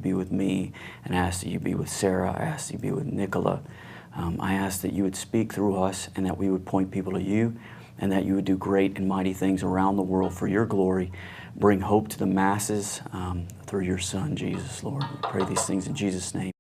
be with me, and I ask that you be with Sara. I ask that you be with Nicolas. I ask that you would speak through us and that we would point people to you, and that you would do great and mighty things around the world for your glory. Bring hope to the masses through your Son, Jesus, Lord. We pray these things in Jesus' name.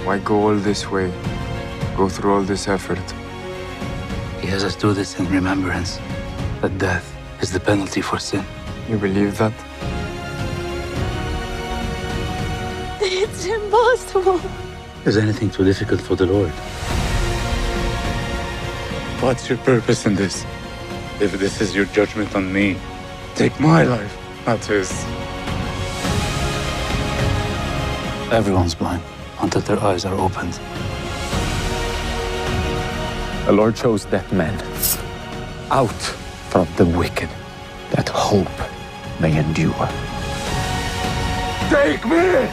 Why go all this way? Go through all this effort? He has us do this in remembrance that death is the penalty for sin. You believe that? It's impossible. Is anything too difficult for the Lord? What's your purpose in this? If this is your judgment on me, take my life, not his. Everyone's blind until their eyes are opened. The Lord chose that man out from the wicked, that hope may endure. Take me!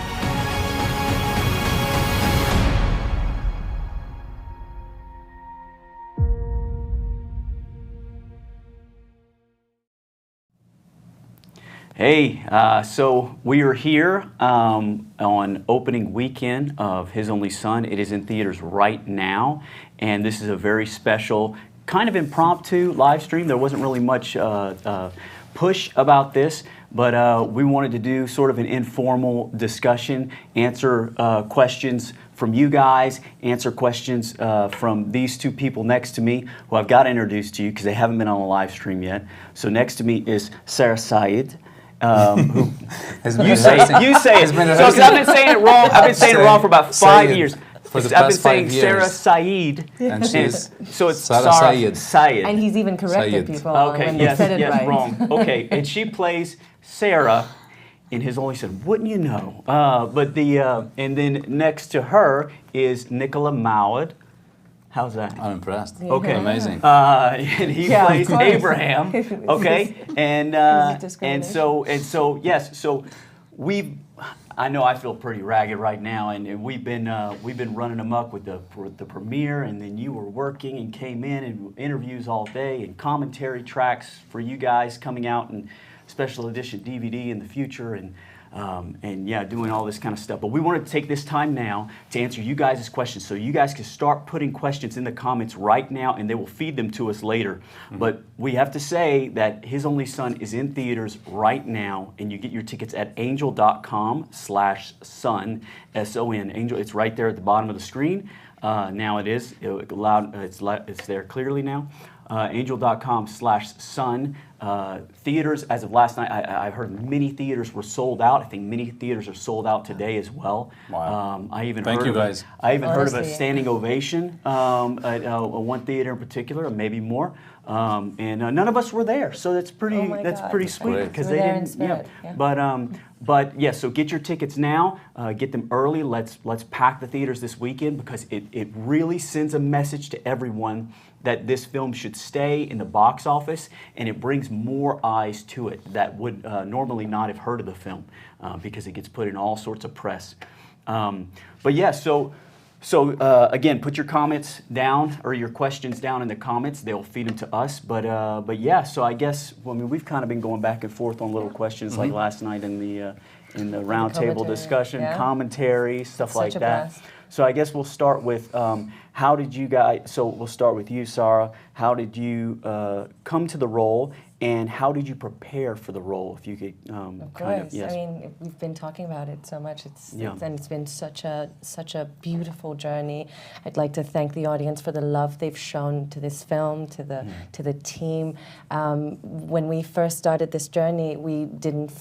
Hey, so we are here on opening weekend of His Only Son. It is in theaters right now, and this is a very special, kind of impromptu live stream. There wasn't really much push about this, but we wanted to do sort of an informal discussion, answer questions from you guys, answer questions from these two people next to me, who I've got to introduce to you because they haven't been on a live stream yet. So next to me is Seyed. Who you say it. So I've been saying it wrong. I've been saying it wrong for about 5 years. For the I've been past saying 5 years. Sarah Seyed, And she's so it's Sara Seyed. Seyed. And he's even corrected Seyed. people Okay, when yes, they said it yes, right. wrong. Okay, and she plays Sara in His Only Son. Wouldn't you know? But and then next to her is Nicolas Mouawad. How's that? I'm impressed. Okay. Amazing. And he Yeah, of plays course. Abraham. Okay, and discrimination? so yes, so I know I feel pretty ragged right now, and we've been running amok with the premiere, and then you were working and came in and interviews all day and commentary tracks for you guys coming out and special edition DVD in the future, and yeah, doing all this kind of stuff. But we wanted to take this time now to answer you guys' questions, so you guys can start putting questions in the comments right now, and they will feed them to us later. Mm-hmm. But we have to say that His Only Son is in theaters right now, and you get your tickets at angel.com/son, S-O-N, Angel. It's right there at the bottom of the screen. Now it is. It's there clearly now. Angel.com/son. Theaters, as of last night, I've heard many theaters were sold out. I think many theaters are sold out today as well. Wow. I even Thank heard you, of guys. I even heard of a Honestly. standing ovation at one theater in particular, or maybe more. And none of us were there, so that's pretty. Oh my that's God. pretty That's sweet great. because We're they there in didn't. spirit, yeah. But yeah, so get your tickets now. Get them early. Let's pack the theaters this weekend because it really sends a message to everyone that this film should stay in the box office, and it brings more eyes to it that would normally not have heard of the film because it gets put in all sorts of press. But yeah, so again, put your comments down or your questions down in the comments. They'll feed them to us. But yeah, so I guess we've kind of been going back and forth on little questions like last night in the roundtable commentary, discussion, yeah. commentary, stuff like Such a that. blast. So I guess we'll start with how did you guys? So we'll start with you, Sara. How did you come to the role, and how did you prepare for the role? If you could, Of course. kind of, yes. I mean, we've been talking about it so much. Yeah. And it's been such a beautiful journey. I'd like to thank the audience for the love they've shown to this film, to the team. When we first started this journey, we didn't.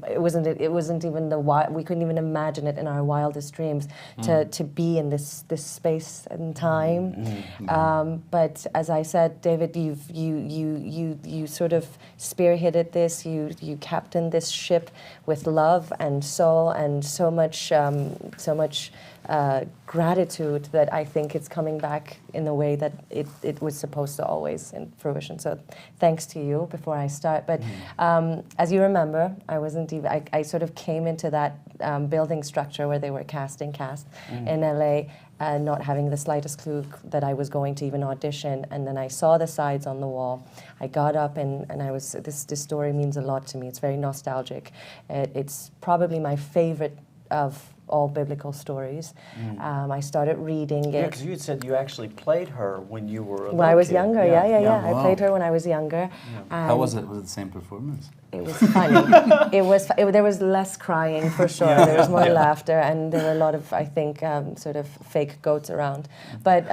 It wasn't even we couldn't even imagine it in our wildest dreams to be in this space and time. But as I said, David, you sort of spearheaded this. You captained this ship with love and soul and so much gratitude that I think it's coming back in the way that it was supposed to always in fruition. So thanks to you before I start. But as you remember, I sort of came into that building structure where they were casting cast in LA, not having the slightest clue that I was going to even audition. And then I saw the sides on the wall. I got up and I was, this story means a lot to me. It's very nostalgic. It's probably my favorite of all biblical stories. I started reading it. Yeah, because you had said you actually played her when you were a when I was kid. younger, yeah. Wow. I played her when I was younger. How was it? Was it the same performance? It was funny. There was less crying for sure. There was more laughter, and there were a lot of, I think, sort of fake goats around. But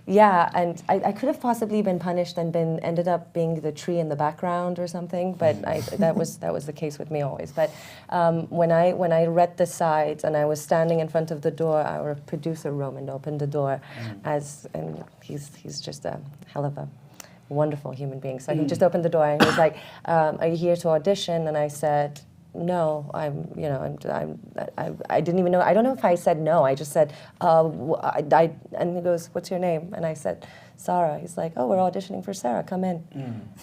yeah, and I could have possibly been punished and ended up being the tree in the background or something. But that was the case with me always. But when I read the sides and I was standing in front of the door, our producer Roman opened the door, and he's just a hell of a wonderful human being. So he just opened the door and he was like, "Are you here to audition?" And I said, "No, I didn't even know. I don't know if I said no. I just said, and he goes, "What's your name?" And I said, "Sara." He's like, "Oh, we're auditioning for Sara. Come in."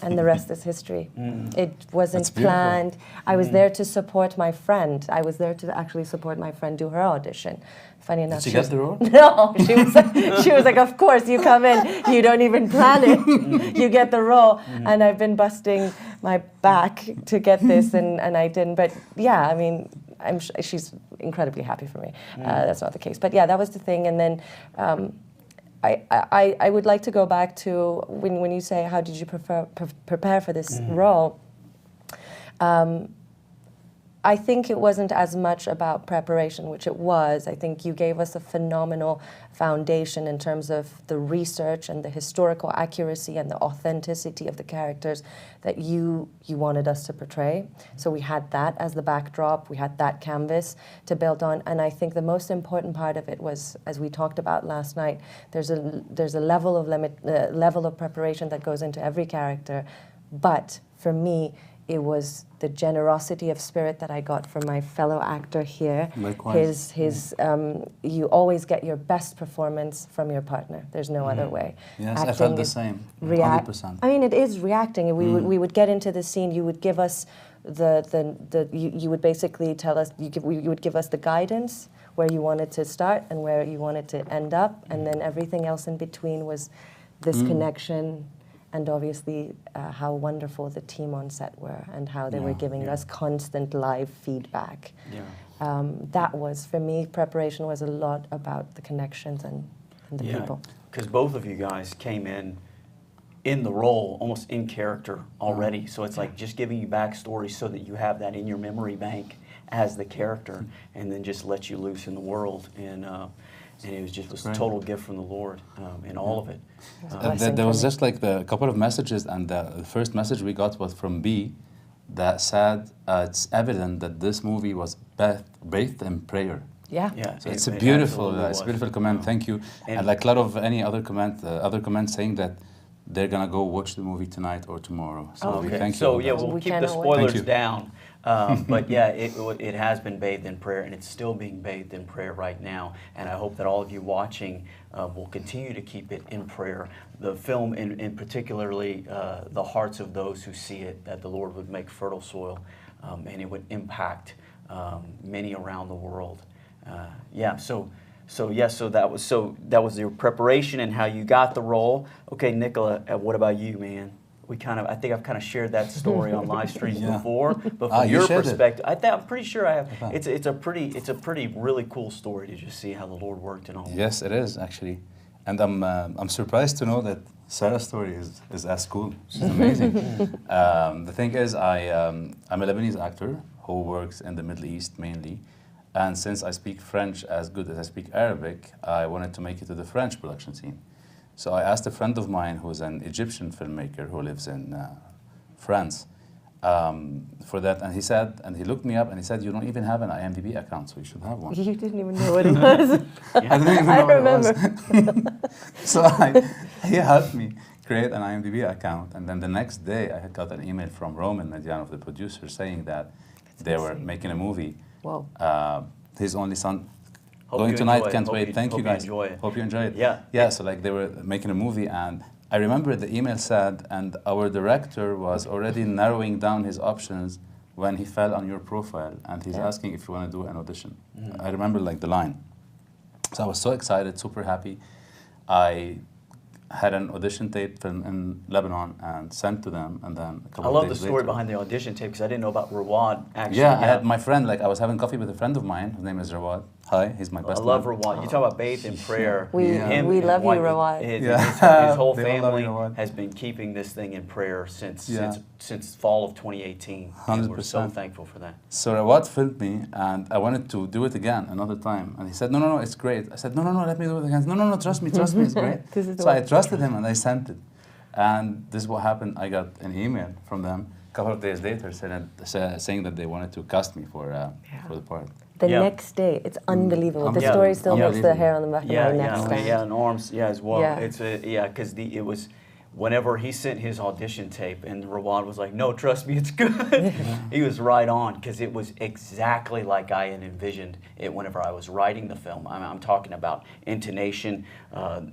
And the rest is history. It wasn't planned. I was there to support my friend. I was there to actually support my friend do her audition. Funny enough, Did she get the role? No, she was like, "Of course, you come in. You don't even plan it. You get the role." And I've been busting my back to get this, and I didn't. But yeah, I mean, she's incredibly happy for me. That's not the case. But yeah, that was the thing. And then I would like to go back to when you say, how did you prepare for this role? I think it wasn't as much about preparation, which it was. I think you gave us a phenomenal foundation in terms of the research and the historical accuracy and the authenticity of the characters that you wanted us to portray. So we had that as the backdrop. We had that canvas to build on. And I think the most important part of it was, as we talked about last night, there's a level of preparation that goes into every character. But for me, it was the generosity of spirit that I got from my fellow actor here. Likewise. You always get your best performance from your partner. There's no other way. Yes, I felt the same. 100%. I mean, it is reacting. We would get into the scene. You would give us you would basically tell us. You would give us the guidance where you wanted to start and where you wanted to end up, and then everything else in between was this connection. And obviously how wonderful the team on set were and how they were giving us constant live feedback. That was, for me, preparation was a lot about the connections and the people. Because both of you guys came in the role, almost in character already. So it's like just giving you backstory so that you have that in your memory bank as the character, and then just let you loose in the world. And it was just a total gift from the Lord in all of it. There was just like a couple of messages, and the first message we got was from B that said, it's evident that this movie was bathed in prayer. Yeah. So it's a beautiful comment. Thank you. And like a lot of any other comments saying that they're gonna go watch the movie tonight or tomorrow. So thank you. So yeah, we'll keep the spoilers down. But yeah, it has been bathed in prayer, and it's still being bathed in prayer right now. And I hope that all of you watching will continue to keep it in prayer. The film, and particularly the hearts of those who see it, that the Lord would make fertile soil, and it would impact many around the world. So that was your preparation and how you got the role. Okay, Nicolas, what about you, man? I think I've kind of shared that story on live streams before, but from your perspective, I'm pretty sure I have. It's a pretty really cool story to just see how the Lord worked in all. Yes, it is actually, and I'm surprised to know that Sara's story is as cool. She's amazing. The thing is, I'm a Lebanese actor who works in the Middle East mainly, and since I speak French as good as I speak Arabic, I wanted to make it to the French production scene. So I asked a friend of mine who's an Egyptian filmmaker who lives in France for that, and he looked me up and he said, "You don't even have an IMDb account, so you should have one." You didn't even know what it was. I didn't even know I remember. what it was. So he helped me create an IMDb account, and then the next day I had got an email from Roman Medianov, the producer, saying that they were making a movie. Whoa. His only son. Hope Going you tonight, enjoy it. can't Hope wait. you- Thank you hope you guys. enjoy it. Hope you enjoy it. Yeah. Yeah, so like they were making a movie, and I remember the email said, and our director was already narrowing down his options when he fell on your profile, and he's asking if you want to do an audition. I remember like the line. So I was so excited, super happy. I had an audition tape filmed in Lebanon and sent to them, and then a couple I of love the days story later, behind the audition tape because I didn't know about Rawad actually. Yeah, I had my friend, like I was having coffee with a friend of mine, his name is Rawad. Hi, he's my I best love man. Rawad. You talk about bathed in prayer. We His love you, wife- Rawad. His whole They all love family you, Rawad. has been keeping this thing in prayer since Yeah. since fall of 2018. And we're so 100%. thankful for that. So Rawad filmed me, and I wanted to do it again another time. And he said, no, it's great. I said, no, let me do it again. No, trust me, it's great. This is the So I one. trusted him, and I sent it. And this is what happened. I got an email from them a couple of days later saying that they wanted to cast me for the part. The Yeah. next day, it's unbelievable. The Yeah. story still makes the Unbelievable. hair on the back of my neck stand. and arms, as well. Yeah. It's because it was whenever he sent his audition tape, and Rawad was like, "No, trust me, it's good." He was right on because it was exactly like I had envisioned it whenever I was writing the film. I'm talking about intonation,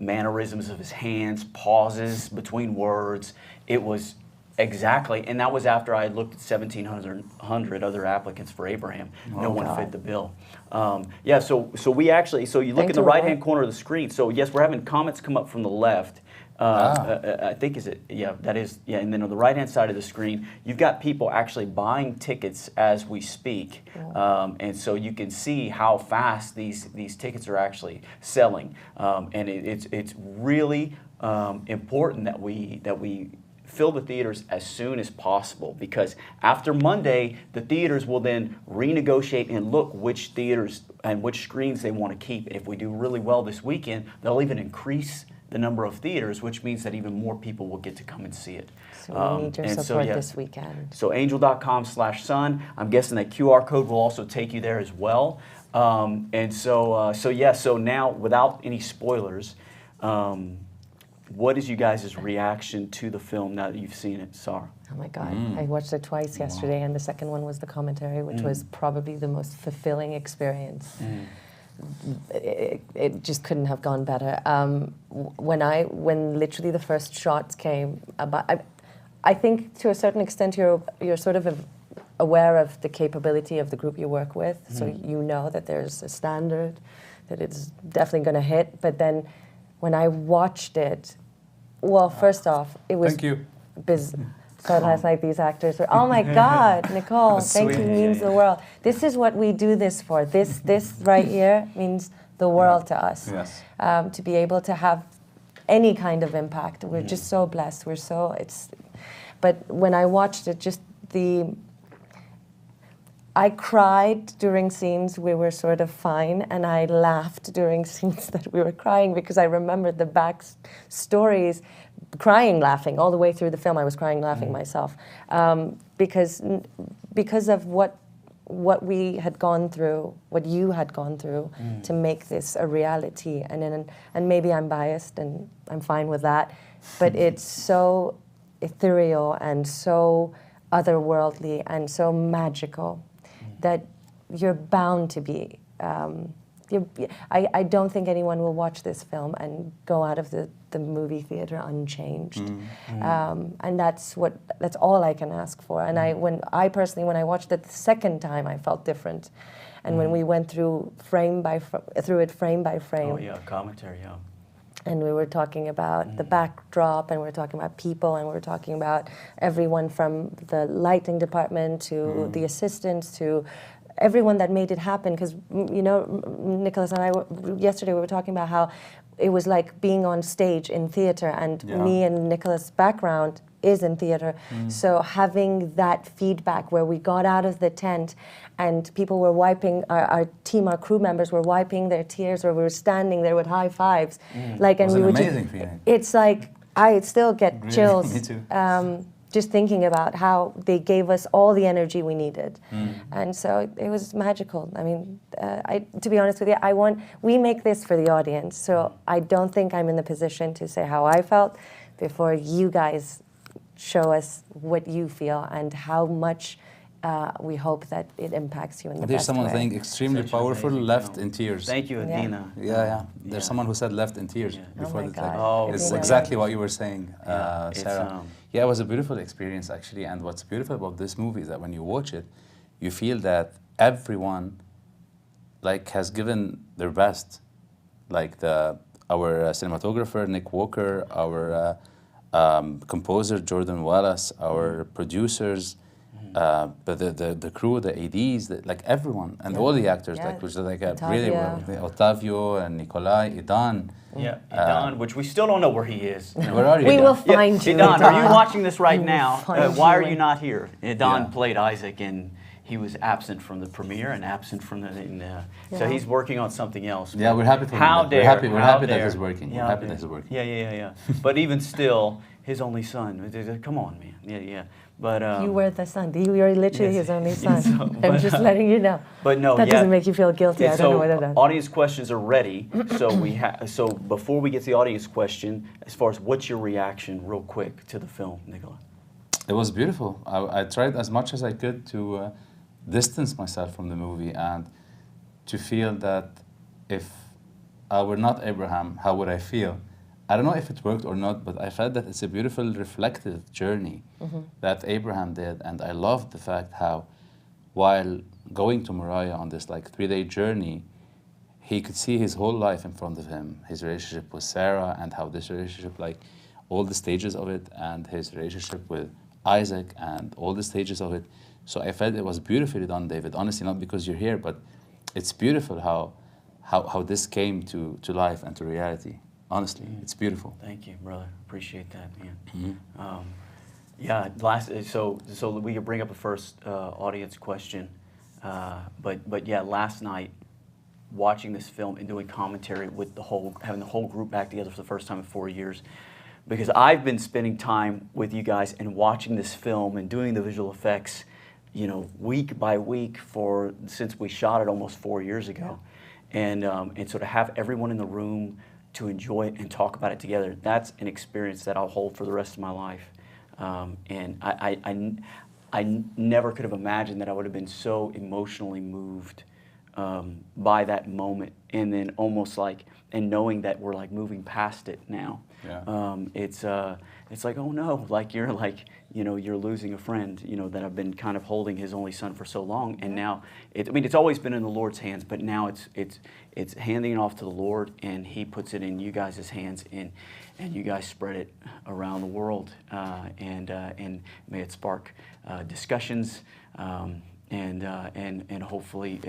mannerisms of his hands, pauses between words. It was exactly, and that was after I had looked at 1,700 other applicants for Abraham. No one fit the bill. So we actually, so you look Thank in the you, Rawad. right-hand corner of the screen. So yes, we're having comments come up from the left. I think that is, and then on the right-hand side of the screen, you've got people actually buying tickets as we speak. And so you can see how fast these tickets are actually selling. And it's really important that we fill the theaters as soon as possible, because after Monday, the theaters will then renegotiate and look which theaters and which screens they want to keep. If we do really well this weekend, they'll even increase the number of theaters, which means that even more people will get to come and see it. So we need your and support this weekend. So angel.com/son. I'm guessing that QR code will also take you there as well. So now, without any spoilers, what is you guys' reaction to the film now that you've seen it, Sara? Oh my God, I watched it twice yesterday, and the second one was the commentary, which was probably the most fulfilling experience. It just couldn't have gone better. When literally the first shots came, I think to a certain extent you're sort of aware of the capability of the group you work with, so you know that there's a standard, that it's definitely going to hit. But then when I watched it, well, first off, it was Thank you. So last night these actors were, oh my God, Nicole, thank you, sweet. means the world. This is what we do this for. This right here means the world to us. Yes. To be able to have any kind of impact. We're just so blessed. But when I watched it, I cried during scenes we were sort of fine, and I laughed during scenes that we were crying, because I remembered the back stories, crying, laughing, all the way through the film. I was crying, laughing myself, because of what we had gone through, what you had gone through to make this a reality. And maybe I'm biased, and I'm fine with that, but it's so ethereal and so otherworldly and so magical that you're bound to be. I don't think anyone will watch this film and go out of the movie theater unchanged. And that's all I can ask for. And when I watched it the second time, I felt different. And when we went through frame by frame, Oh yeah, commentary, yeah. and we were talking about the backdrop, and we were talking about people, and we were talking about everyone from the lighting department to the assistants to everyone that made it happen. Because, Nicolas and I, yesterday we were talking about how it was like being on stage in theater, and me and Nicolas' background is in theater. So having that feedback where we got out of the tent and people were wiping, our crew members were wiping their tears, or we were standing there with high fives. It was an amazing feeling. It's like, I still get chills. Me too. just thinking about how they gave us all the energy we needed. And so it was magical. I mean, to be honest with you, we make this for the audience, so I don't think I'm in the position to say how I felt before you guys show us what you feel and how much we hope that it impacts you in the There's best someone way. saying extremely Such an powerful, amazing left film. in tears. Thank you, Yeah. Adina. Yeah. There's Yeah. someone who said left in tears Yeah. before my the text. God. Oh, It's boy. exactly what you were saying, Yeah, it's, Sarah. Yeah, it was a beautiful experience actually. And what's beautiful about this movie is that when you watch it, you feel that everyone like has given their best. Like our cinematographer Nick Walker, our composer Jordan Wallace, our producers. But the crew, the ADs, like everyone, and all the actors, like which is like really well, Ottavio and Nicolas, Idan. Yeah, Idan, which we still don't know where he is. Where are you? We Idan? will find you. Idan, are you watching this right We will now? find Why are you. you not here? Idan Yeah. played Isaac, and he was absent from the premiere and absent from the. So Yeah. he's working on something else. Yeah, we're happy for him. How We're dare? happy- we're how happy that dare. he's working. We're Yeah, happy that he's working. Yeah. But even still, his only son. Come on, man. Yeah. But You were the son. You were literally Yes. his only Yes, son. so- I'm but, just letting you know. But no, That yeah. doesn't make you feel guilty. Yeah, I don't know what it so does. audience questions are ready. So before we get to the audience question, as far as what's your reaction, real quick, to the film, Nicolas? It was beautiful. I tried as much as I could to distance myself from the movie and to feel that if I were not Abraham, how would I feel? I don't know if it worked or not, but I felt that it's a beautiful reflective journey that Abraham did. And I loved the fact how while going to Moriah on this like 3-day journey, he could see his whole life in front of him, his relationship with Sarah and how this relationship, like all the stages of it, and his relationship with Isaac and all the stages of it. So I felt it was beautifully done, David. Honestly, not because you're here, but it's beautiful how this came to life and to reality. Honestly, it's beautiful. Thank you, brother. Appreciate that, man. Mm-hmm. Yeah, so we could bring up a first audience question, but yeah, last night, watching this film and doing commentary with having the whole group back together for the first time in 4 years, because I've been spending time with you guys and watching this film and doing the visual effects, week by week since we shot it almost 4 years ago, and so to have everyone in the room to enjoy it and talk about it together, that's an experience that I'll hold for the rest of my life. And I never could have imagined that I would have been so emotionally moved by that moment, and then almost like, and knowing that we're like moving past it now. Yeah. It's like, oh no, like you're losing a friend, that I've been kind of holding his only son for so long, and now it's always been in the Lord's hands, but now it's handing it off to the Lord, and He puts it in you guys' hands, and you guys spread it around the world, and may it spark discussions. And hopefully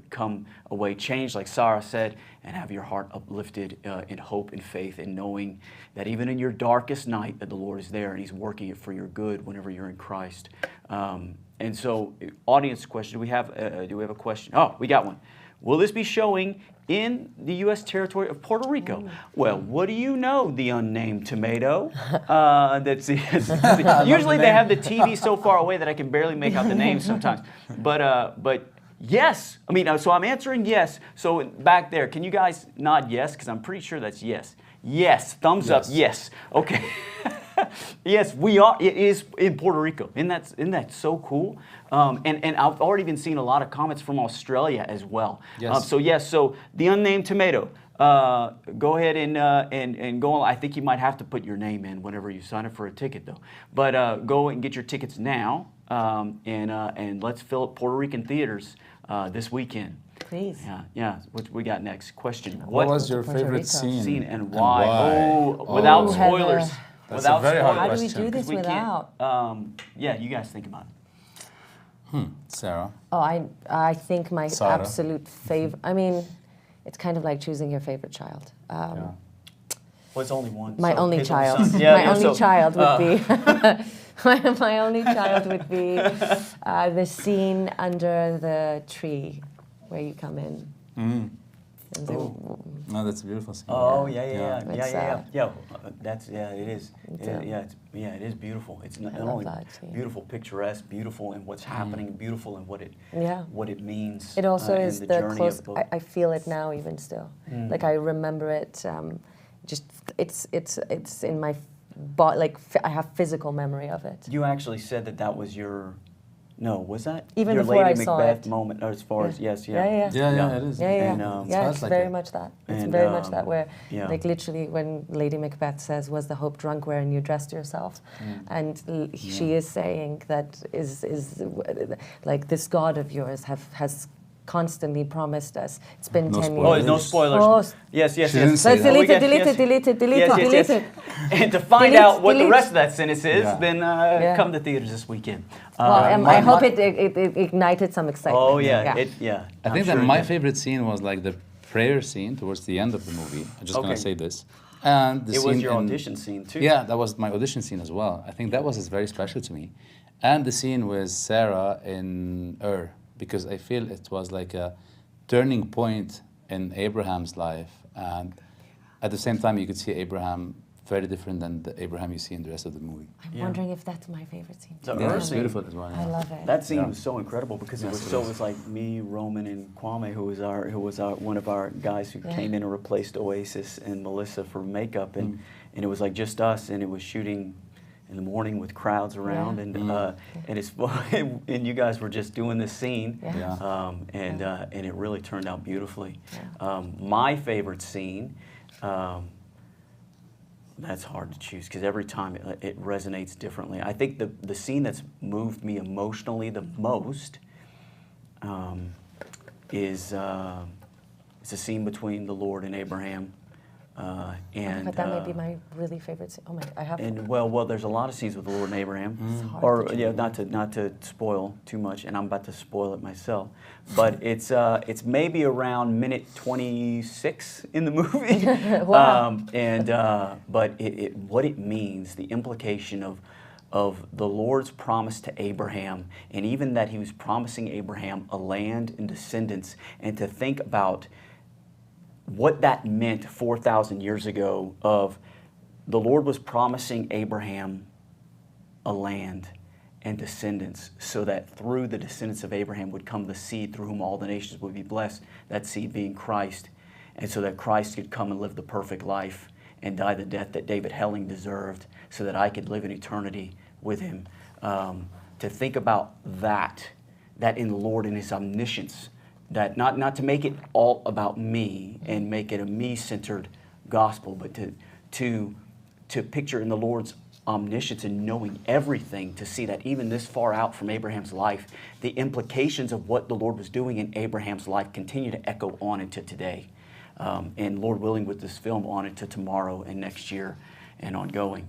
come away changed, like Sara said, and have your heart uplifted in hope and faith, and knowing that even in your darkest night, that the Lord is there and He's working it for your good whenever you're in Christ. And so, audience question: do we have a question? Oh, we got one. Will this be showing in the U.S. territory of Puerto Rico? Well, what do you know, the unnamed tomato? Usually they have the TV so far away that I can barely make out the name sometimes. But yes, so I'm answering yes. So back there, can you guys nod yes? Because I'm pretty sure that's yes. Yes, thumbs up, yes. Okay. Yes, we are. It is in Puerto Rico. Isn't that so cool? And I've already been seeing a lot of comments from Australia as well. Yes. So the unnamed tomato. Go ahead and go on. I think you might have to put your name in whenever you sign up for a ticket, though. But go and get your tickets now, and let's fill up Puerto Rican theaters this weekend. Please. Yeah. What we got next? Question. What was your Puerto Rico. favorite scene? Scene and why? Oh, without Heather. spoilers. That's Without a very hard How do we question. do this We without? can't. Yeah, you guys think about it. Sarah. Oh, I think my Sara. absolute favorite. It's kind of like choosing your favorite child. Well, it's only one. My so only his child. son. Yeah, My only so, child would be. My only child would be the scene under the tree where you come in. And they- No, that's a beautiful scene. Oh Yeah. That's it is. It is beautiful. It's not love only that scene. beautiful, picturesque, beautiful in what's happening, beautiful in what it means. It also in is the the journey close. of both. I feel it now, even still. Like I remember it. Just it's in my body. Like I have physical memory of it. You actually said that was your. No, was that Even your before Lady I saw Macbeth it. moment? As far as yes, Yeah, it is. And, Yeah, Sounds it's like very it. much that. It's And, very much that where, yeah. like literally when Lady Macbeth says, was the hope drunk wherein you dressed yourself? And she is saying that is like this God of yours has constantly promised us. It's been No 10 spoilers. years. Oh, no spoilers. Oh, Yes. She didn't say let's that. delete Oh, it, delete yes, it, delete it, delete yes, it, yes, delete yes. it. And to find Delete, out what the delete. rest of that sentence is, Yeah. then Yeah. come to theaters this weekend. Well, I hope it ignited some excitement. Oh yeah, yeah. I I'm think sure that it my did. favorite scene was like the prayer scene towards the end of the movie. I'm just Okay. gonna say this. And the It scene was your in- audition scene too. Yeah, that was my audition scene as well. I think that was very special to me. And the scene with Sara in Ur, because I feel it was like a turning point in Abraham's life. And at the same time, you could see Abraham very different than the Abraham you see in the rest of the movie. I'm wondering if that's my favorite scene. The Yeah, Ur it's scene. beautiful as well. I Yeah. love it. That scene Yeah. was so incredible because it Yes, was it so. is. It was like me, Roman, and Kwame, who was one of our guys who Yeah. came in and replaced Oasis and Melissa for makeup, and it was like just us, and it was shooting in the morning with crowds around, Yeah. and it's and you guys were just doing this scene, Yeah. and it really turned out beautifully. Yeah. My favorite scene. That's hard to choose because every time it resonates differently. I think the scene that's moved me emotionally the most is a scene between the Lord and Abraham. And But that may be my really favorite scene. Oh my, I have. and well, there's a lot of scenes with the Lord and Abraham, hard or to yeah, not to spoil too much, and I'm about to spoil it myself. But it's maybe around minute 26 in the movie. Wow. But what it means, the implication of the Lord's promise to Abraham, and even that He was promising Abraham a land and descendants, and to think about what that meant 4,000 years ago of the Lord was promising Abraham a land and descendants so that through the descendants of Abraham would come the seed through whom all the nations would be blessed, that seed being Christ, and so that Christ could come and live the perfect life and die the death that David Helling deserved so that I could live in eternity with Him. To think about that in the Lord and His omniscience, that not to make it all about me and make it a me-centered gospel, but to picture in the Lord's omniscience and knowing everything, to see that even this far out from Abraham's life, the implications of what the Lord was doing in Abraham's life continue to echo on into today. And Lord willing, with this film, on into tomorrow and next year and ongoing.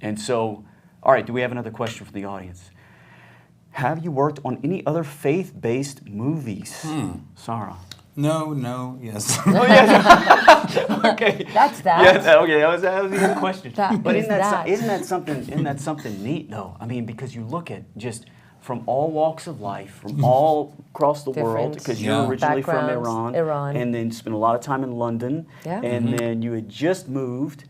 And so, all right, do we have another question from the audience? Have you worked on any other faith-based movies, Sara? No, yes. Oh yeah. Okay. That's that. Yeah. Okay. That was a good question. That But is that. isn't that something neat though? I mean, because you look at just from all walks of life, from all across the world, Different because you're Yeah. originally from backgrounds, Iran. and then spent a lot of time in London, Yeah. and then you had just moved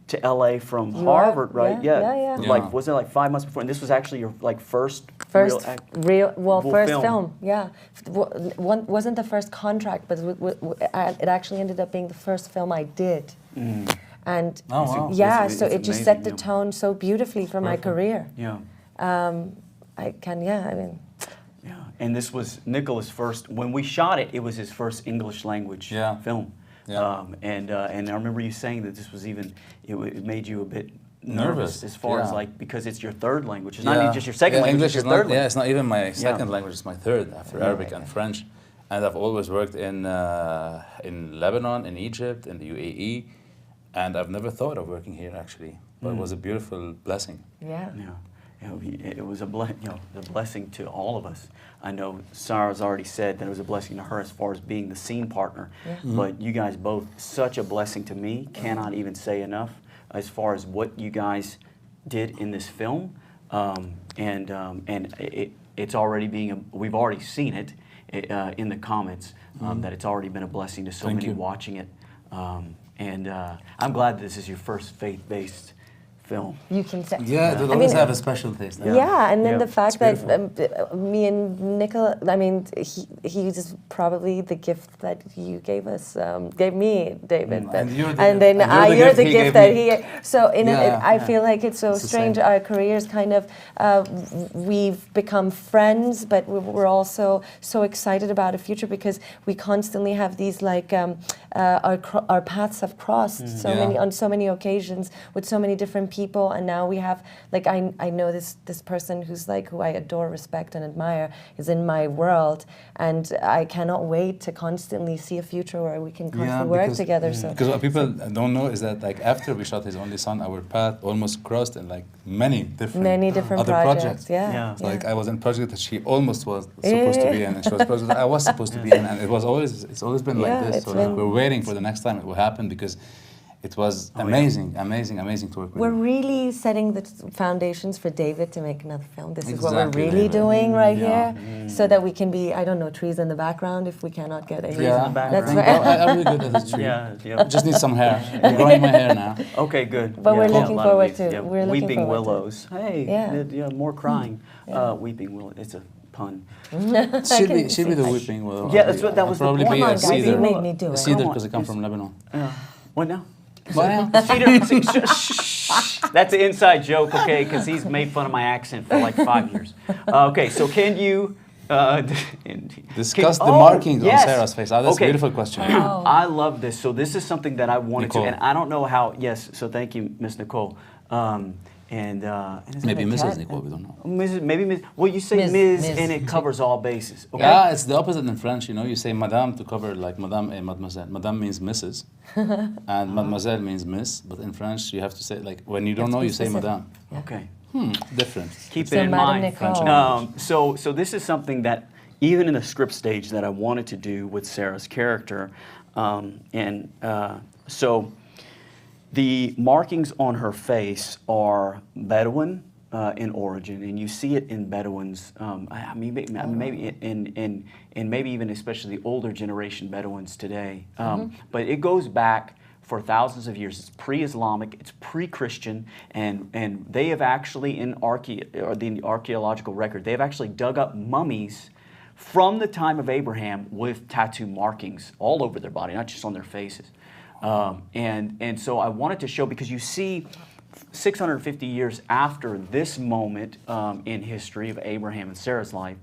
to LA from You are? Harvard, right? Yeah. Yeah. Like, was it like 5 months before? And this was actually your like first First real real full film. Yeah. Wasn't the first contract, but it actually ended up being the first film I did. And Oh, wow. yeah, It's so it just amazing, set the yeah. tone so beautifully for my career. Yeah. I mean, Yeah, and this was Nicolas' first. When we shot it, it was his first English language Yeah. film. Yeah. And I remember you saying that this was even it made you a bit Nervous, as far as yeah. like because it's your third language. It's not even just your second language. English it's is your third not. Yeah, language. it's not even my second language. It's my third after Yeah. Arabic and French. And I've always worked in Lebanon, in Egypt, in the UAE, and I've never thought of working here actually. But it was a beautiful blessing. yeah. Yeah. It was a blessing to all of us. I know Sarah's already said that it was a blessing to her as far as being the scene partner. Yeah. But you guys both, such a blessing to me. Cannot even say enough as far as what you guys did in this film. And it's already we've already seen it, in the comments that it's already been a blessing to so Thank many you. watching it. And I'm glad this is your first faith-based film. You can say. Yeah, it will I always mean, have a special taste. Yeah, and then Yeah. the fact It's that me and Nicolas, I mean, he's probably the gift that you gave us, gave me, David. And you're the- and then and you're the he gift gave that me. he. So I Yeah. feel like it's so It's the strange. same. Our careers kind of, we've become friends, but we're also so excited about a future because we constantly have these like our paths have crossed on so many occasions with so many different people, and now we have like I know this person who's like who I adore, respect, and admire is in my world, and I cannot wait to constantly see a future where we can constantly work together. So because what people don't know is that like after we shot His Only Son, our path almost crossed in like many different other projects. Yeah. Yeah. So, like I was in a project that she almost was supposed to be in, and she was a project that I was supposed to be in, and it's always been like this. it's So been- we're waiting for the next time it will happen because it was amazing to work with. We're her. really setting the foundations for David to make another film. This is what Exactly, we're really David. doing right Yeah. here, so that we can be, I don't know, trees in the background if we cannot get any. Yeah, in the background. That's right. I'm really good at the tree. Yeah. I just need some hair. I'm growing my hair now. Okay, good. But we're Yeah, looking a lot of forward these, to- yeah, we're looking Weeping forward to- willows. Hey, Yeah. more crying. Weeping willows. It's a pun. She'll be the weeping willow. Yeah, that's what- that was the Probably point. be Come a on, guys, you cedar. made me do A it. cedar Come on, because I come it's- from Lebanon. What now? Well, That's an inside joke, okay? Because he's made fun of my accent for like 5 years. Okay, so can you discuss the markings yes. on Sarah's face. That's Okay. a beautiful question. I love this. So this is something that I wanted Nicole. to, and I don't know how. Yes, so thank you, Miss Nicole. And is Maybe that a Mrs. cat? Nicole, we don't know. Mrs. Maybe Miss. Well, you say Ms. Ms. Ms. and it covers all bases. Okay. Yeah, it's the opposite in French. You know, you say Madame to cover like Madame et Mademoiselle. Madame means Mrs. and Mademoiselle means Miss. But in French, you have to say like when you don't know, you say specific. Madame. Okay. Different. Keep So it in Madam mind. Nicole. So this is something that even in the script stage that I wanted to do with Sarah's character, so the markings on her face are Bedouin in origin, and you see it in Bedouins. Maybe and maybe even especially the older generation Bedouins today. But it goes back for thousands of years. It's pre-Islamic, it's pre-Christian, and they have actually in the archaeological record, they have actually dug up mummies from the time of Abraham with tattoo markings all over their body, not just on their faces. And so I wanted to show, because you see 650 years after this moment in history of Abraham and Sarah's life,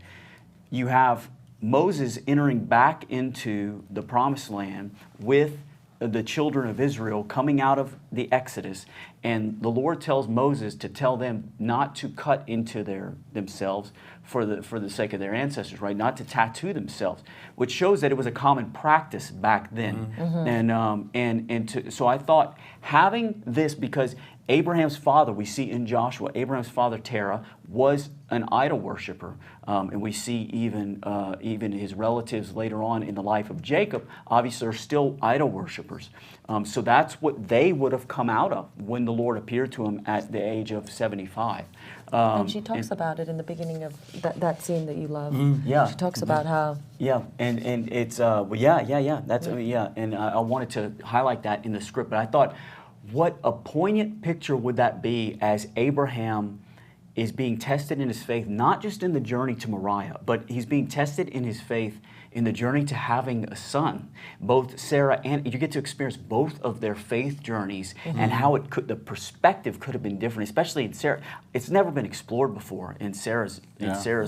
you have Moses entering back into the Promised Land with the children of Israel coming out of the Exodus, and the Lord tells Moses to tell them not to cut into themselves for the sake of their ancestors, right? Not to tattoo themselves, which shows that it was a common practice back then. So I thought having this, because Abraham's father, we see in Joshua, Abraham's father Terah was an idol worshiper, and we see even his relatives later on in the life of Jacob, obviously are still idol worshipers. So that's what they would have come out of when the Lord appeared to him at the age of 75. And she talks about it in the beginning of that scene that you love. Yeah. She talks about how. Yeah, and it's That's and I wanted to highlight that in the script, but I thought, what a poignant picture would that be as Abraham is being tested in his faith, not just in the journey to Moriah, but he's being tested in his faith in the journey to having a son. Both Sarah and you get to experience both of their faith journeys and how the perspective could have been different, especially in Sarah. It's never been explored before in Sarah's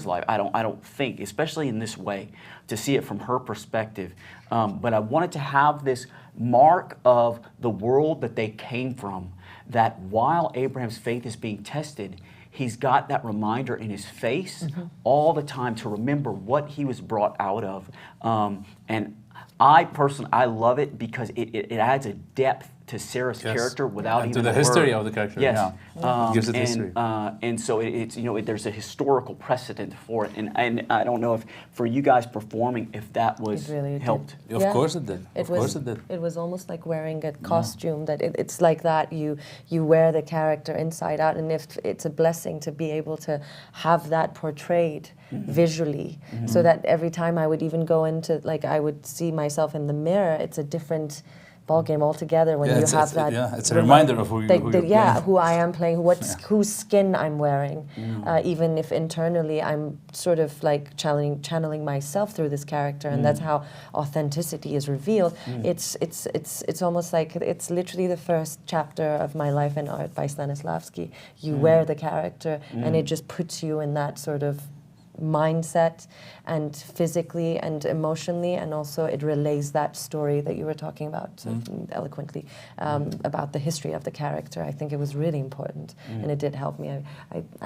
life. I don't think, especially in this way, to see it from her perspective. But I wanted to have this mark of the world that they came from, that while Abraham's faith is being tested, he's got that reminder in his face all the time to remember what he was brought out of. And I personally, I love it because it adds a depth to Sarah's Yes. character without And even to the a history word. of the character. Yes. Yeah. It gives it and, history. And so it's, you know, there's a historical precedent for it. And I don't know if for you guys performing, if that was It really did. helped. Of Yeah. course it did. Of course it did. It was almost like wearing a costume. That it's like that. You wear the character inside out, and if it's a blessing to be able to have that portrayed visually, so that every time I would even go into, like, I would see myself in the mirror. It's a different ball game altogether when Yeah, you it's- have it's- that. yeah, it's a reminder of who you're playing. Who I am playing, whose skin I'm wearing, even if internally I'm sort of like channeling myself through this character, and that's how authenticity is revealed. It's almost like it's literally the first chapter of My Life in Art by Stanislavski. You wear the character, and it just puts you in that sort of mindset, and physically and emotionally, and also it relays that story that you were talking about so eloquently, about the history of the character. I think it was really important, and it did help me.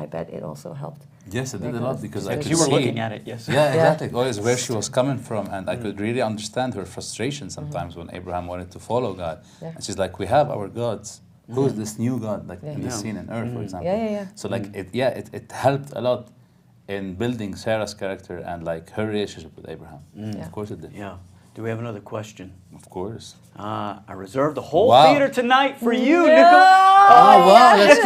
I bet it also helped. Yes, it did a lot because I could You were see. looking at it, yes. Yeah, exactly. Always where she was coming from, and I could really understand her frustration sometimes when Abraham wanted to follow God. Yeah. And she's like, "We have our gods. Who is this new God?" Like in the Yeah. scene in Earth, for example. Yeah. So like it helped a lot in building Sarah's character and like her relationship with Abraham. Yeah. Of course it did. Yeah. Do we have another question? Of course. I reserved the whole Wow. theater tonight for you, No! Nicolas. Oh wow! That's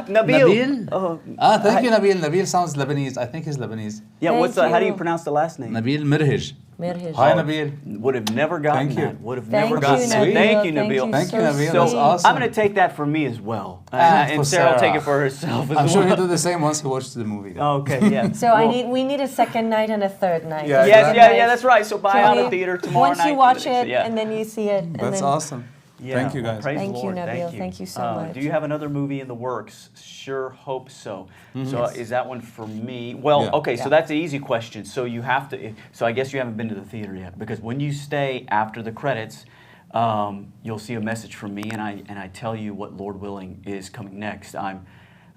Nabil. Nabil? Oh, Thank you, Nabil. Nabil sounds Lebanese. I think he's Lebanese. yeah. What's Thank how do you you. pronounce the last name? Nabil Mirhij. Mirhij. Hi, Nabil. Would have never gotten Thank you. that. Would have Thank never you, gotten that. Nabil. Thank you, Thank Nabil. you Thank you, so Nabil. So That's awesome. I'm going to take that for me as well, And and for Sarah will take Sarah. it for herself as I'm sure well. he'll do the same once he watches the movie. Okay, yeah. So we need a second night and a third night. Yeah, Yes, exactly. yeah, that's right. So buy Can out we- a theater tomorrow Once night. you watch it, Yeah. and then you see it. And That's then awesome. Yeah, Thank you, well, guys. praise Thank the you, Lord. Nabil. Thank Thank you so much. Do you have another movie in the works? Sure, hope so. So is that one for me? Well, Yeah. okay, so Yeah. that's an easy question. So you have to. So I guess you haven't been to the theater yet, because when you stay after the credits, you'll see a message from me, and I tell you what, Lord willing, is coming next.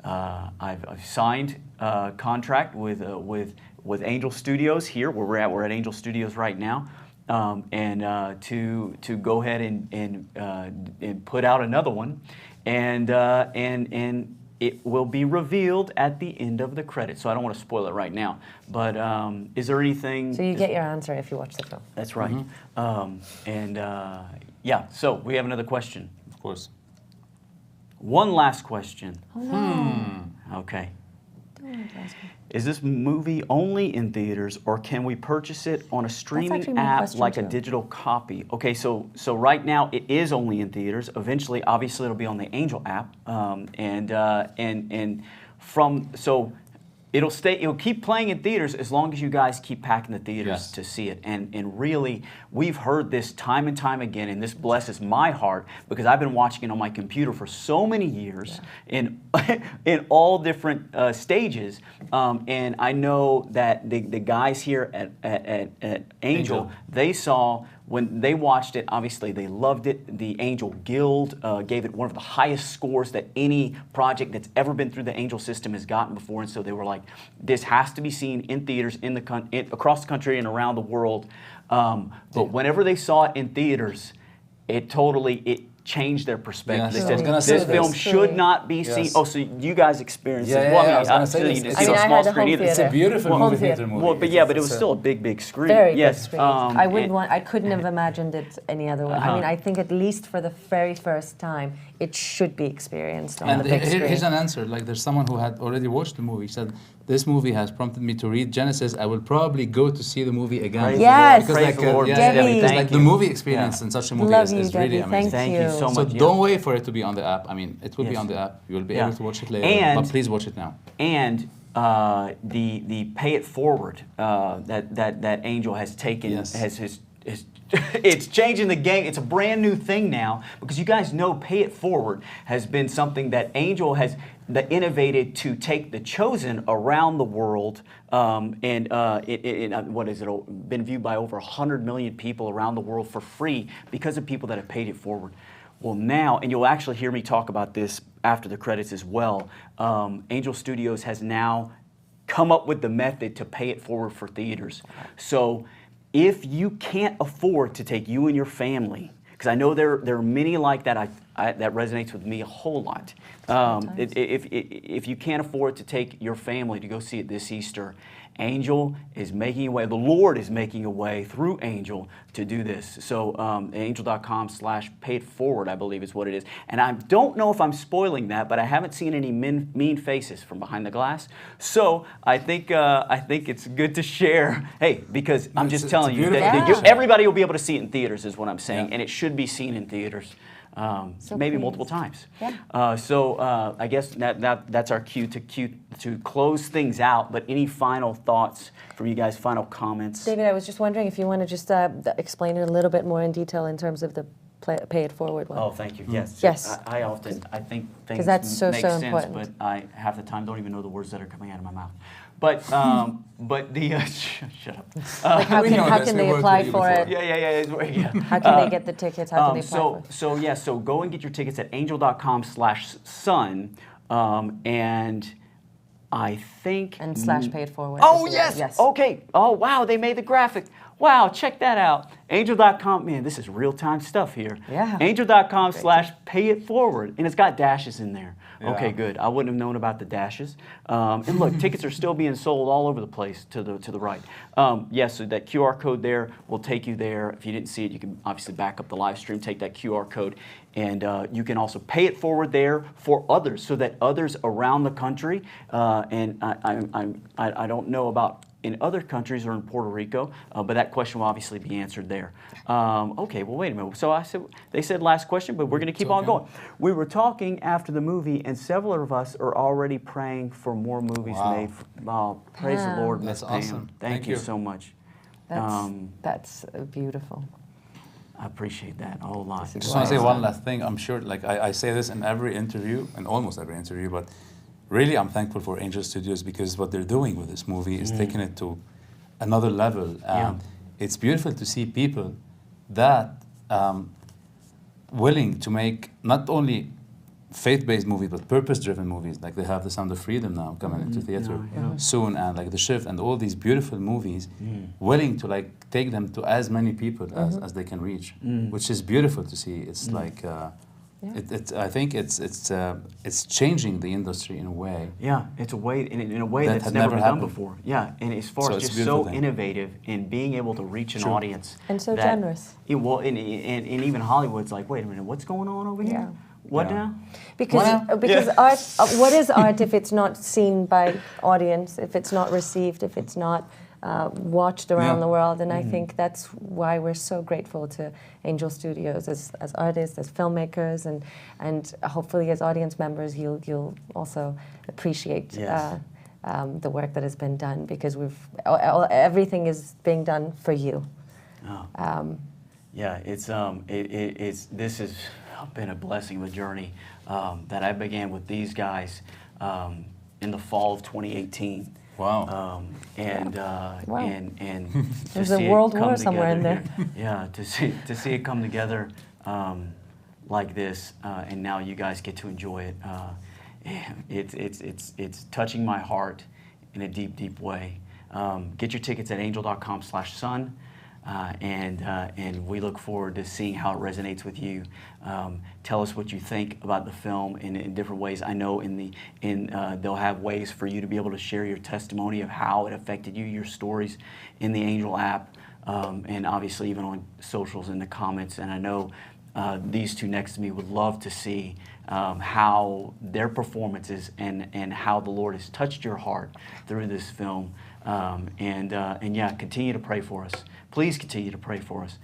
I've signed a contract with Angel Studios here, where we're at. We're at Angel Studios right now. And to go ahead and put out another one, and it will be revealed at the end of the credits. So I don't want to spoil it right now. But is there anything? So you get your answer if you watch the film. That's right. Yeah. So we have another question. Of course. One last question. Oh no. Okay. Is this movie only in theaters, or can we purchase it on a actually streaming my app question like a too. digital copy? Okay, so right now it is only in theaters. Eventually, obviously, it'll be on the Angel app, it'll keep playing in theaters as long as you guys keep packing the theaters Yes. to see it. And really, we've heard this time and time again, and this blesses my heart because I've been watching it on my computer for so many years in all different stages. And I know that the guys here at Angel, they saw, when they watched it, obviously they loved it. The Angel Guild gave it one of the highest scores that any project that's ever been through the Angel system has gotten before. And so they were like, this has to be seen in theaters across the country and around the world. But whenever they saw it in theaters, it changed their perspective. Yes, They I said, was gonna this say film this. should not be seen. Yes. Oh, so you guys experienced Yeah, it. yeah, Well, yeah, I was gonna obviously say you this. didn't see it on I small had a screen home either. It's a theater. beautiful Home movie theater. theater movie. Well, but yeah, but it was still a big screen. Very yes. big screen. I wouldn't and- want. I couldn't have imagined it any other way. I mean, I think at least for the very first time, it should be experienced on And the big screen. here's an answer. Like, there's someone who had already watched the movie. Said, "This movie has prompted me to read Genesis. I will probably go to see the movie again." Praise Yes. the Lord. Praise the Lord. yeah, Debbie. because Thank like the you. movie experience in such a movie Love is you, really Debbie. amazing. Thank you so So much. yeah. don't wait for it to be on the app. I mean, it will be Yes. on the app. You will be Yeah. able to watch it later. And- but please watch it now. And the pay it forward that Angel has taken Yes. has it's changing the game. It's a brand new thing now, because you guys know pay it forward has been something that Angel has innovated to take the chosen around the world, what is it? Been viewed by over 100 million people around the world for free because of people that have paid it forward. Well, now, and you'll actually hear me talk about this after the credits as well, Angel Studios has now come up with the method to pay it forward for theaters. So if you can't afford to take you and your family because I know there are many like that. That resonates with me a whole lot. If you can't afford to take your family to go see it this Easter, Angel is making a way. The Lord is making a way through Angel to do this. So angel.com/payitforward, I believe is what it is. And I don't know if I'm spoiling that, but I haven't seen any mean faces from behind the glass. So I think it's good to share. Hey, because I'm just telling you that everybody will be able to see it in theaters, is what I'm saying, and it should be seen in theaters. Maybe multiple times. Yeah. So I guess that's our cue to close things out. But any final thoughts from you guys? Final comments? David, I was just wondering if you want to just explain it a little bit more in detail in terms of the Pay It Forward one. Oh, thank you. Yes. Yes. I think things that's so make sense, important. but I half the time don't even know the words that are coming out of my mouth. But the shut up. Like how can they apply for it? Yeah. How can they get the tickets? How can they apply for it? So go and get your tickets at angel.com/son, and I think And /Pay It Forward. Oh yes. Okay. Oh wow, they made the graphic. Wow, check that out. Angel.com, man, this is real-time stuff here. Yeah. Angel.com/payitforward, and it's got dashes in there. Yeah. Okay, good. I wouldn't have known about the dashes. And look, tickets are still being sold all over the place to the right. Yes, so that QR code there will take you there. If you didn't see it, you can obviously back up the live stream, take that QR code, and you can also pay it forward there for others, so that others around the country, and I don't know about in other countries or in Puerto Rico, but that question will obviously be answered there. Okay, well, wait a minute. So they said last question, but we're going to keep on going. We were talking after the movie, and several of us are already praying for more movies made. Praise the Lord, Miss That's Pam. awesome. Thank you so much. That's beautiful. I appreciate that a whole lot. I just want to say one last thing. I'm sure, like I say this in every interview, in almost every interview, but really I'm thankful for Angel Studios, because what they're doing with this movie is taking it to another level. And it's beautiful to see people that willing to make not only faith-based movies, but purpose-driven movies. Like they have The Sound of Freedom now coming into theater soon, and like The Shift, and all these beautiful movies, willing to like take them to as many people as they can reach, which is beautiful to see. It's like I think it's changing the industry in a way. Yeah, it's a way in a way that's never been done before. Yeah, and as far as just so innovative in being able to reach an audience and so generous. Well, and even Hollywood's like, wait a minute, what's going on over here? What now? Because art, what is art if it's not seen by audience, if it's not received, if it's not watched around the world? And I think that's why we're so grateful to Angel Studios as artists, as filmmakers, and hopefully as audience members, you'll also appreciate the work that has been done, because everything is being done for you. This has been a blessing of a journey that I began with these guys in the fall of 2018. Wow. And there's a world war somewhere in there. Yeah, to see it come together like this, and now you guys get to enjoy it. It's touching my heart in a deep way. Get your tickets at angel.com/son. And we look forward to seeing how it resonates with you. Tell us what you think about the film in different ways. I know they'll have ways for you to be able to share your testimony of how it affected you, your stories in the Angel app, and obviously even on socials in the comments. And I know these two next to me would love to see how their performances and how the Lord has touched your heart through this film. Continue to pray for us. Please continue to pray for us,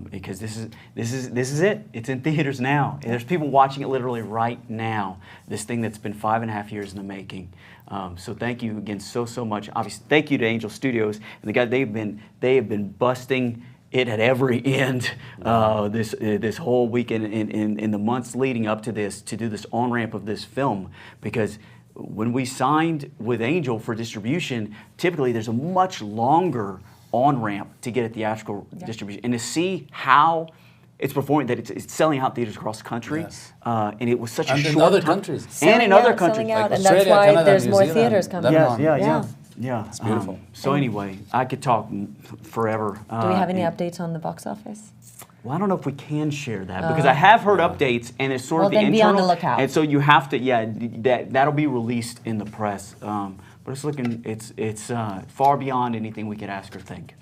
because this is it. It's in theaters now. There's people watching it literally right now. This thing that's been 5.5 years in the making. So thank you again so much. Obviously, thank you to Angel Studios and the guys. They have been busting it at every end this whole weekend in the months leading up to this, to do this on-ramp of this film, because when we signed with Angel for distribution, typically there's a much longer on-ramp to get a theatrical distribution, and to see how it's performing, that it's selling out theaters across the country, and it was such a short in other countries. And in other countries. Like and Australia, that's why Canada, there's New more Zealand, theaters coming. Lebanon. Yeah. It's beautiful. So anyway, I could talk forever. Do we have any updates on the box office? Well, I don't know if we can share that because I have heard updates, and it's sort of the Well, then internal. be on the lookout. And so you have to, that'll be released in the press. But it's far beyond anything we could ask or think.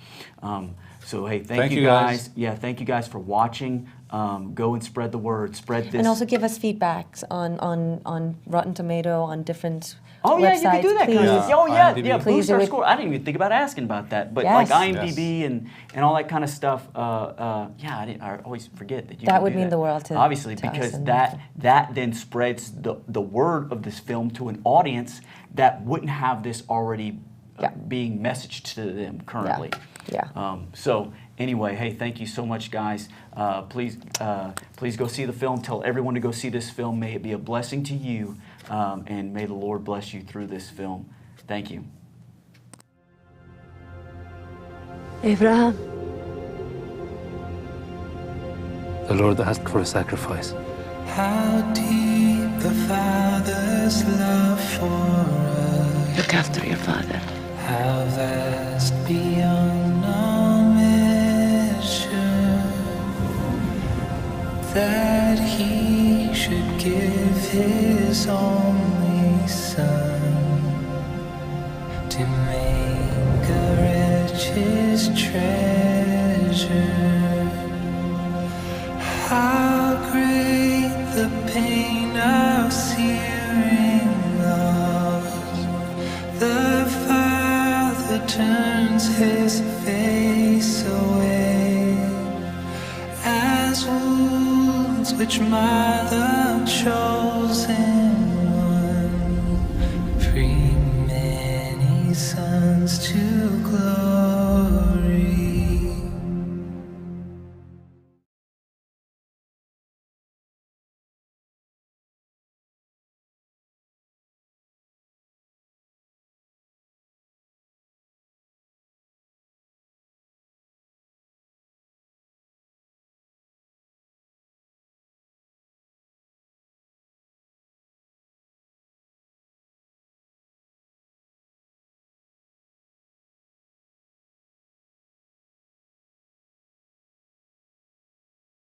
So hey, thank you guys. Yeah, thank you guys for watching. Go and spread the word. Spread this. And also give us feedbacks on Rotten Tomato, on different Oh yeah, websites, you can do that. please. Oh yeah, IMDb. yeah. Please Boost do our it. score. I didn't even think about asking about that, but Yes. like IMDb and all that kind of stuff. I always forget that you. That can would do mean the world to obviously to us because and that then spreads the word of this film to an audience that wouldn't have this already being messaged to them currently. Yeah. So anyway, hey, thank you so much, guys. Please go see the film. Tell everyone to go see this film. May it be a blessing to you, and may the Lord bless you through this film. Thank you. Abraham, The Lord asked for a sacrifice. How deep the Father's love for us, look after your father. how vast beyond all measure, that He should give His only Son to make a rich His treasure. How great the pain of searing loss, the Father turns His face away, as wounds which mother